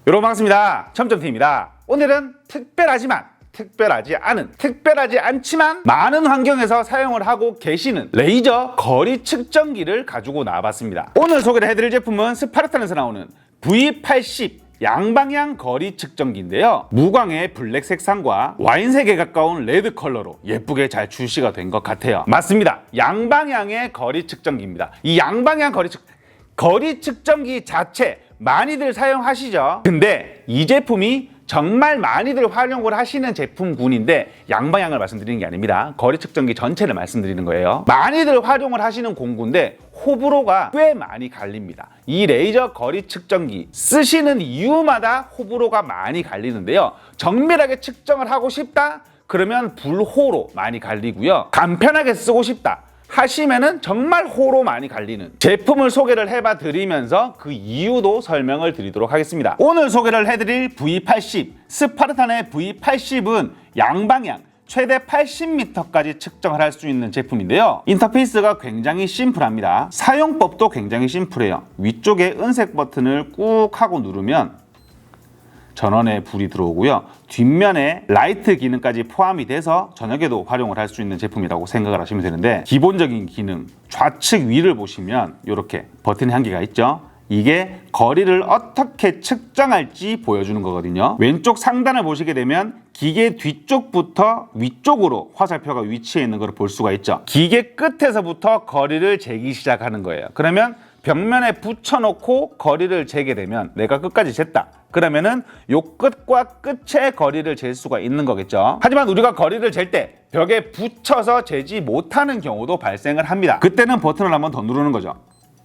여러분 반갑습니다. 첨점TV입니다. 오늘은 특별하지 않지만 많은 환경에서 사용을 하고 계시는 레이저 거리 측정기를 가지고 나와봤습니다. 오늘 소개를 해드릴 제품은 스파르탄에서 나오는 V80 양방향 거리 측정기인데요. 무광의 블랙 색상과 와인색에 가까운 레드 컬러로 예쁘게 잘 출시가 된 것 같아요. 맞습니다. 양방향의 거리 측정기입니다. 이 양방향 거리 측정기 자체 많이들 사용하시죠? 근데 이 제품이 정말 많이들 활용을 하시는 제품군인데 양방향을 말씀드리는 게 아닙니다. 거리 측정기 전체를 말씀드리는 거예요. 많이들 활용을 하시는 공구인데 호불호가 꽤 많이 갈립니다. 이 레이저 거리 측정기 쓰시는 이유마다 호불호가 많이 갈리는데요. 정밀하게 측정을 하고 싶다? 그러면 불호로 많이 갈리고요. 간편하게 쓰고 싶다 하시면은 정말 호로 많이 갈리는 제품을 소개를 해봐 드리면서 그 이유도 설명을 드리도록 하겠습니다. 오늘 소개를 해드릴 V80 스파르탄의 V80은 양방향 최대 80m까지 측정을 할 수 있는 제품인데요. 인터페이스가 굉장히 심플합니다. 사용법도 굉장히 심플해요. 위쪽에 은색 버튼을 꾹 하고 누르면 전원에 불이 들어오고요. 뒷면에 라이트 기능까지 포함이 돼서 저녁에도 활용을 할 수 있는 제품이라고 생각을 하시면 되는데, 기본적인 기능 좌측 위를 보시면 이렇게 버튼이 한 개가 있죠. 이게 거리를 어떻게 측정할지 보여주는 거거든요. 왼쪽 상단을 보시게 되면 기계 뒤쪽부터 위쪽으로 화살표가 위치해 있는 걸 볼 수가 있죠. 기계 끝에서부터 거리를 재기 시작하는 거예요. 그러면 벽면에 붙여놓고 거리를 재게 되면 내가 끝까지 쟀다. 그러면은 요 끝과 끝의 거리를 잴 수가 있는 거겠죠. 하지만 우리가 거리를 잴 때 벽에 붙여서 재지 못하는 경우도 발생을 합니다. 그때는 버튼을 한번 더 누르는 거죠.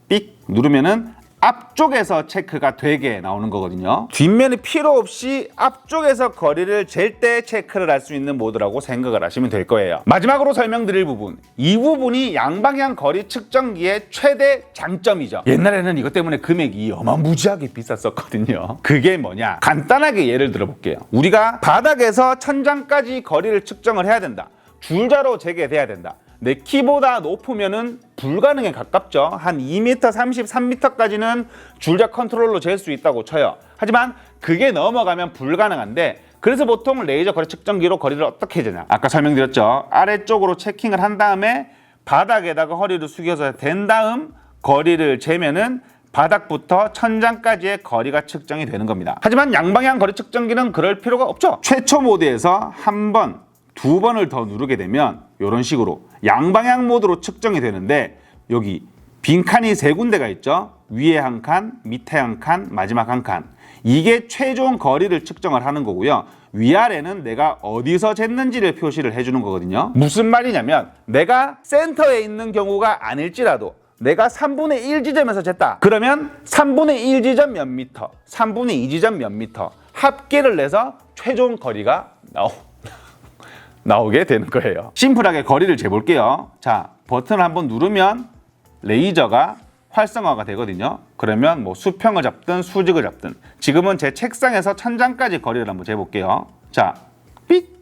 삑 누르면은 앞쪽에서 체크가 되게 나오는 거거든요. 뒷면이 필요 없이 앞쪽에서 거리를 잴 때 체크를 할 수 있는 모드라고 생각을 하시면 될 거예요. 마지막으로 설명드릴 부분, 이 부분이 양방향 거리 측정기의 최대 장점이죠. 옛날에는 이것 때문에 금액이 어마무지하게 비쌌었거든요. 그게 뭐냐? 간단하게 예를 들어 볼게요. 우리가 바닥에서 천장까지 거리를 측정을 해야 된다. 줄자로 재게 돼야 된다. 내 키보다 높으면은 불가능에 가깝죠. 한 2m 33m까지는 줄자 컨트롤로 잴 수 있다고 쳐요. 하지만 그게 넘어가면 불가능한데, 그래서 보통 레이저 거리 측정기로 거리를 어떻게 재냐, 아까 설명드렸죠. 아래쪽으로 체킹을 한 다음에 바닥에다가 허리를 숙여서 댄 다음 거리를 재면은 바닥부터 천장까지의 거리가 측정이 되는 겁니다. 하지만 양방향 거리 측정기는 그럴 필요가 없죠. 최초 모드에서 한 번, 두 번을 더 누르게 되면 이런 식으로 양방향 모드로 측정이 되는데, 여기 빈칸이 세 군데가 있죠. 위에 한 칸, 밑에 한 칸, 마지막 한 칸. 이게 최종 거리를 측정을 하는 거고요. 위아래는 내가 어디서 쟀는지를 표시를 해주는 거거든요. 무슨 말이냐면, 내가 센터에 있는 경우가 아닐지라도 내가 3분의 1 지점에서 쟀다. 그러면 3분의 1 지점 몇 미터, 3분의 2 지점 몇 미터 합계를 내서 최종 거리가 나오게 되는 거예요. 심플하게 거리를 재볼게요. 자, 버튼을 한번 누르면 레이저가 활성화가 되거든요. 그러면 뭐 수평을 잡든 수직을 잡든, 지금은 제 책상에서 천장까지 거리를 한번 재볼게요. 자, 삑!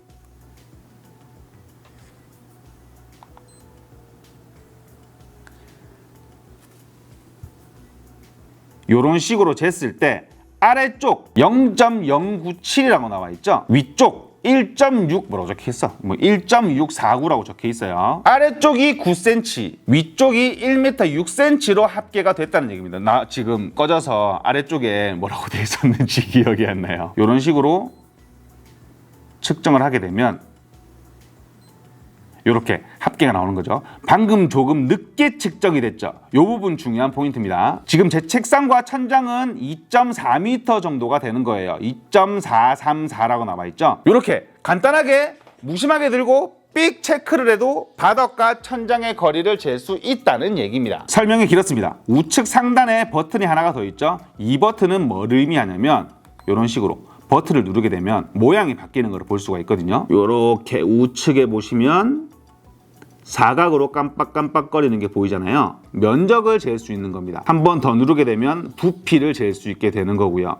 이런 식으로 쟀을 때 아래쪽 0.097이라고 나와 있죠. 위쪽 1.6 뭐라고 적혀 있어? 1.649라고 적혀 있어요. 아래쪽이 9cm, 위쪽이 1m 6cm로 합계가 됐다는 얘기입니다. 나 지금 꺼져서 아래쪽에 뭐라고 돼 있었는지 기억이 안 나요. 이런 식으로 측정을 하게 되면 이렇게 합계가 나오는 거죠. 방금 조금 늦게 측정이 됐죠. 이 부분 중요한 포인트입니다. 지금 제 책상과 천장은 2.4m 정도가 되는 거예요. 2.434라고 나와 있죠. 이렇게 간단하게 무심하게 들고 삑 체크를 해도 바닥과 천장의 거리를 잴 수 있다는 얘기입니다. 설명이 길었습니다. 우측 상단에 버튼이 하나가 더 있죠. 이 버튼은 뭐를 의미하냐면, 이런 식으로 버튼을 누르게 되면 모양이 바뀌는 걸 볼 수가 있거든요. 이렇게 우측에 보시면 사각으로 깜빡깜빡거리는 게 보이잖아요. 면적을 잴 수 있는 겁니다. 한 번 더 누르게 되면 부피를 잴 수 있게 되는 거고요.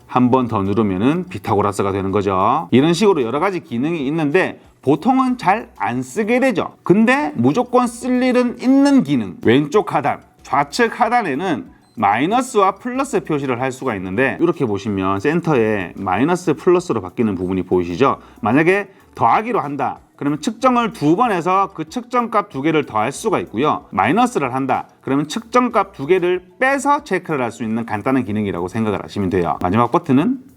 한 번 더 누르면은 피타고라스가 되는 거죠. 이런 식으로 여러 가지 기능이 있는데 보통은 잘 안 쓰게 되죠. 근데 무조건 쓸 일은 있는 기능, 왼쪽 하단, 좌측 하단에는 마이너스와 플러스 표시를 할 수가 있는데 이렇게 보시면 센터에 마이너스 플러스로 바뀌는 부분이 보이시죠? 만약에 더하기로 한다. 그러면 측정을 2번 해서 그 측정값 2개를 더할 수가 있고요. 마이너스를 한다. 그러면 측정값 2개를 빼서 체크를 할 수 있는 간단한 기능이라고 생각을 하시면 돼요. 마지막 버튼은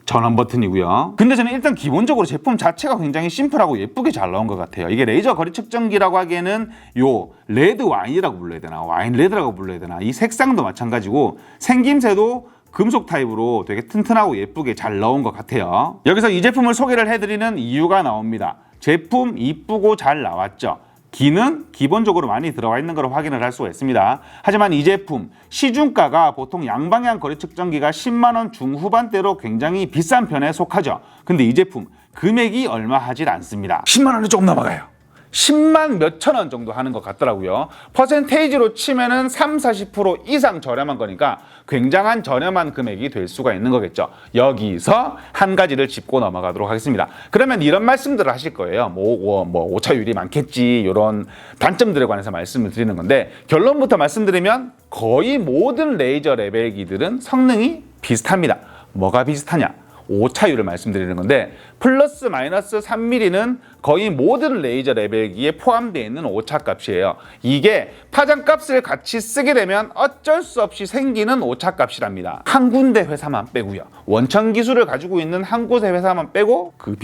전원 버튼이고요. 근데 저는 일단 기본적으로 제품 자체가 굉장히 심플하고 예쁘게 잘 나온 것 같아요. 이게 레이저 거리 측정기라고 하기에는 요 레드 와인이라고 불러야 되나 와인 레드라고 불러야 되나 이 색상도 마찬가지고 생김새도 금속 타입으로 되게 튼튼하고 예쁘게 잘 나온 것 같아요. 여기서 이 제품을 소개를 해드리는 이유가 나옵니다. 제품 이쁘고 잘 나왔죠. 기능 기본적으로 많이 들어가 있는 걸 확인을 할 수가 있습니다. 하지만 이 제품 시중가가 보통 양방향 거리 측정기가 10만 원 중후반대로 굉장히 비싼 편에 속하죠. 근데 이 제품 금액이 얼마 하질 않습니다. 10만 원이 조금 넘어가요. 10만 몇천 원 정도 하는 것 같더라고요. 퍼센테이지로 치면은 30-40% 이상 저렴한 거니까 굉장한 저렴한 금액이 될 수가 있는 거겠죠. 여기서 한 가지를 짚고 넘어가도록 하겠습니다. 그러면 이런 말씀들을 하실 거예요. 오차율이 많겠지 이런 단점들에 관해서 말씀을 드리는 건데 결론부터 말씀드리면 거의 모든 레이저 레벨기들은 성능이 비슷합니다. 뭐가 비슷하냐? 오차율을 말씀드리는 건데 플러스 마이너스 3mm는 거의 모든 레이저 레벨기에 포함되어 있는 오차값이에요. 이게 파장값을 같이 쓰게 되면 어쩔 수 없이 생기는 오차값이랍니다. 한 군데 회사만 빼고요. 원천 기술을 가지고 있는 한 곳의 회사만 빼고 그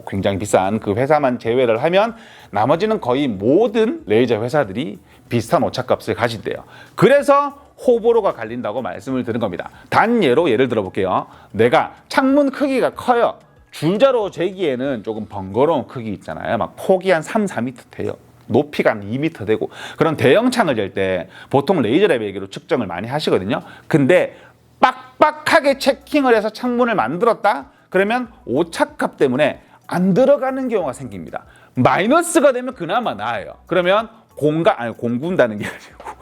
굉장히 비싼 그 회사만 제외를 하면 나머지는 거의 모든 레이저 회사들이 비슷한 오차값을 가진대요. 그래서 호불호가 갈린다고 말씀을 드린 겁니다. 단예로 예를 들어 볼게요. 내가 창문 크기가 커요. 줄자로 재기에는 조금 번거로운 크기 있잖아요. 막 폭이 한 3-4m 돼요. 높이가 한 2m 되고 그런 대형 창을 잴 때 보통 레이저 레벨기로 측정을 많이 하시거든요. 근데 빡빡하게 체킹을 해서 창문을 만들었다? 그러면 오차값 때문에 안 들어가는 경우가 생깁니다. 마이너스가 되면 그나마 나아요. 그러면 공군다는 게 아니고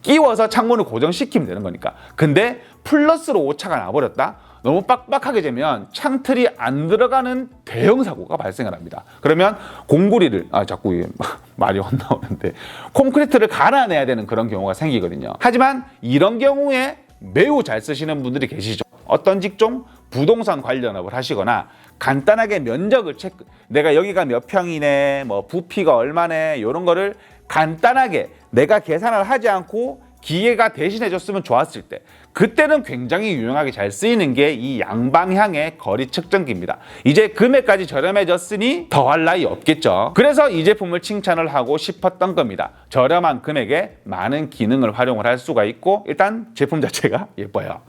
끼워서 창문을 고정시키면 되는 거니까. 근데 플러스로 오차가 나버렸다? 너무 빡빡하게 되면 창틀이 안 들어가는 대형 사고가 발생을 합니다. 그러면 공구리를 자꾸 말이 헛나오는데 콘크리트를 갈아내야 되는 그런 경우가 생기거든요. 하지만 이런 경우에 매우 잘 쓰시는 분들이 계시죠. 어떤 직종? 부동산 관련업을 하시거나 간단하게 면적을 체크, 내가 여기가 몇 평이네, 뭐 부피가 얼마네 이런 거를 간단하게 내가 계산을 하지 않고 기계가 대신해 줬으면 좋았을 때 그때는 굉장히 유용하게 잘 쓰이는 게 이 양방향의 거리 측정기입니다. 이제 금액까지 저렴해졌으니 더할 나위 없겠죠. 그래서 이 제품을 칭찬을 하고 싶었던 겁니다. 저렴한 금액에 많은 기능을 활용을 할 수가 있고 일단 제품 자체가 예뻐요.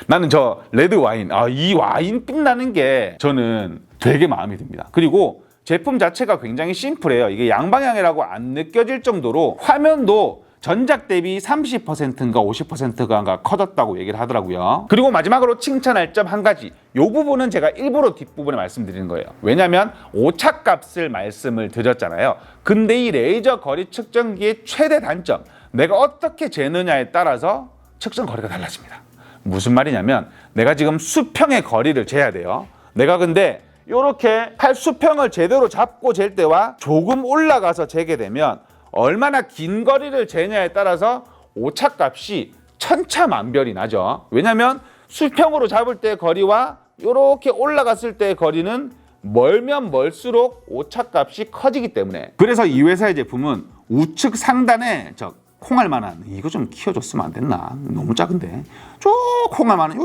나는 저 레드 와인, 이 와인 빛나는 게 저는 되게 마음에 듭니다. 그리고 제품 자체가 굉장히 심플해요. 이게 양방향이라고 안 느껴질 정도로 화면도 전작 대비 30%인가 50%가 커졌다고 얘기를 하더라고요. 그리고 마지막으로 칭찬할 점 한 가지. 이 부분은 제가 일부러 뒷부분에 말씀드리는 거예요. 왜냐하면 오차값을 말씀을 드렸잖아요. 근데 이 레이저 거리 측정기의 최대 단점, 내가 어떻게 재느냐에 따라서 측정 거리가 달라집니다. 무슨 말이냐면 내가 지금 수평의 거리를 재야 돼요. 내가 근데 이렇게 수평을 제대로 잡고 잴 때와 조금 올라가서 재게 되면 얼마나 긴 거리를 재냐에 따라서 오차값이 천차만별이 나죠. 왜냐하면 수평으로 잡을 때 거리와 이렇게 올라갔을 때의 거리는 멀면 멀수록 오차값이 커지기 때문에. 그래서 이 회사의 제품은 우측 상단에 콩알만한, 이거 좀 키워줬으면 안 됐나? 너무 작은데. 콩알만한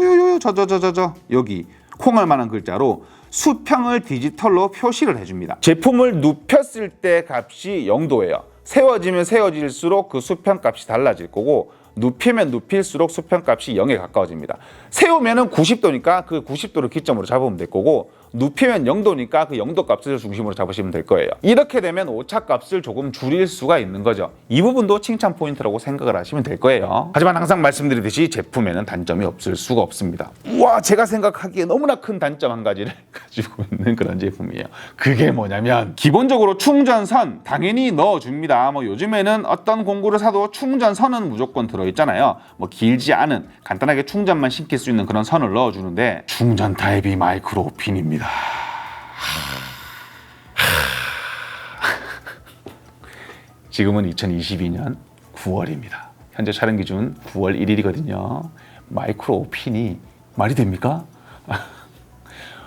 여기 콩알만한 글자로 수평을 디지털로 표시를 해줍니다. 제품을 눕혔을 때 값이 0도예요. 세워지면 세워질수록 그 수평 값이 달라질 거고 눕히면 눕힐수록 수평 값이 0에 가까워집니다. 세우면은 90도니까 그 90도를 기점으로 잡으면 될 거고 눕히면 0도니까 그 0도 값을 중심으로 잡으시면 될 거예요. 이렇게 되면 오차 값을 조금 줄일 수가 있는 거죠. 이 부분도 칭찬 포인트라고 생각을 하시면 될 거예요. 하지만 항상 말씀드리듯이 제품에는 단점이 없을 수가 없습니다. 와, 제가 생각하기에 너무나 큰 단점 한 가지를 가지고 있는 그런 제품이에요. 그게 뭐냐면 기본적으로 충전선 당연히 넣어줍니다. 요즘에는 어떤 공구를 사도 충전선은 무조건 들어있잖아요. 길지 않은 간단하게 충전만 시킬 수 있는 그런 선을 넣어주는데 충전 타입이 마이크로핀입니다. 지금은 2022년 9월입니다. 현재 촬영 기준 9월 1일이거든요. 마이크로 오핀이 말이 됩니까?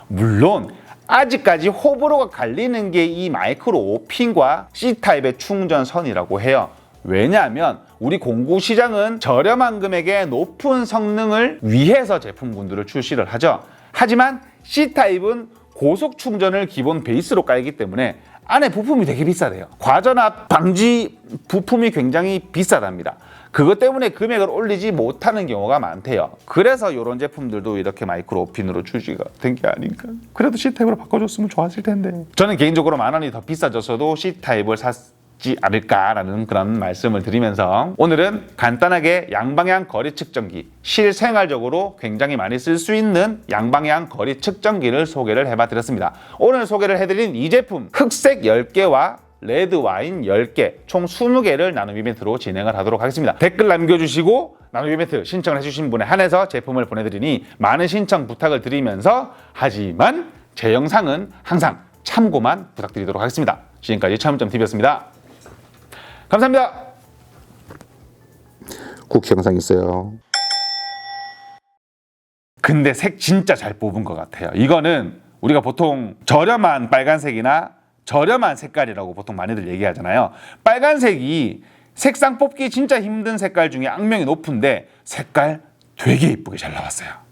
물론 아직까지 호불호가 갈리는 게 이 마이크로 오핀과 C타입의 충전선이라고 해요. 왜냐하면 우리 공구 시장은 저렴한 금액에 높은 성능을 위해서 제품군들을 출시를 하죠. 하지만 C타입은 고속 충전을 기본 베이스로 깔기 때문에 안에 부품이 되게 비싸대요. 과전압 방지 부품이 굉장히 비싸답니다. 그것 때문에 금액을 올리지 못하는 경우가 많대요. 그래서 이런 제품들도 이렇게 마이크로 오핀으로 출시가 된 게 아닌가. 그래도 C타입으로 바꿔줬으면 좋았을 텐데. 저는 개인적으로 10,000원이 더 비싸졌어도 C타입을 샀지 않을까라는 그런 말씀을 드리면서 오늘은 간단하게 양방향 거리 측정기, 실생활적으로 굉장히 많이 쓸 수 있는 양방향 거리 측정기를 소개를 해봐 드렸습니다. 오늘 소개를 해드린 이 제품 흑색 10개와 레드 와인 10개, 총 20개를 나눔 이벤트로 진행을 하도록 하겠습니다. 댓글 남겨주시고 나눔 이벤트 신청을 해주신 분에 한해서 제품을 보내드리니 많은 신청 부탁을 드리면서 하지만 제 영상은 항상 참고만 부탁드리도록 하겠습니다. 지금까지 차음점TV였습니다. 감사합니다. 쿠키 영상 있어요. 근데 색 진짜 잘 뽑은 것 같아요. 이거는 우리가 보통 저렴한 빨간색이나 저렴한 색깔이라고 보통 많이들 얘기하잖아요. 빨간색이 색상 뽑기 진짜 힘든 색깔 중에 악명이 높은데 색깔 되게 이쁘게 잘 나왔어요.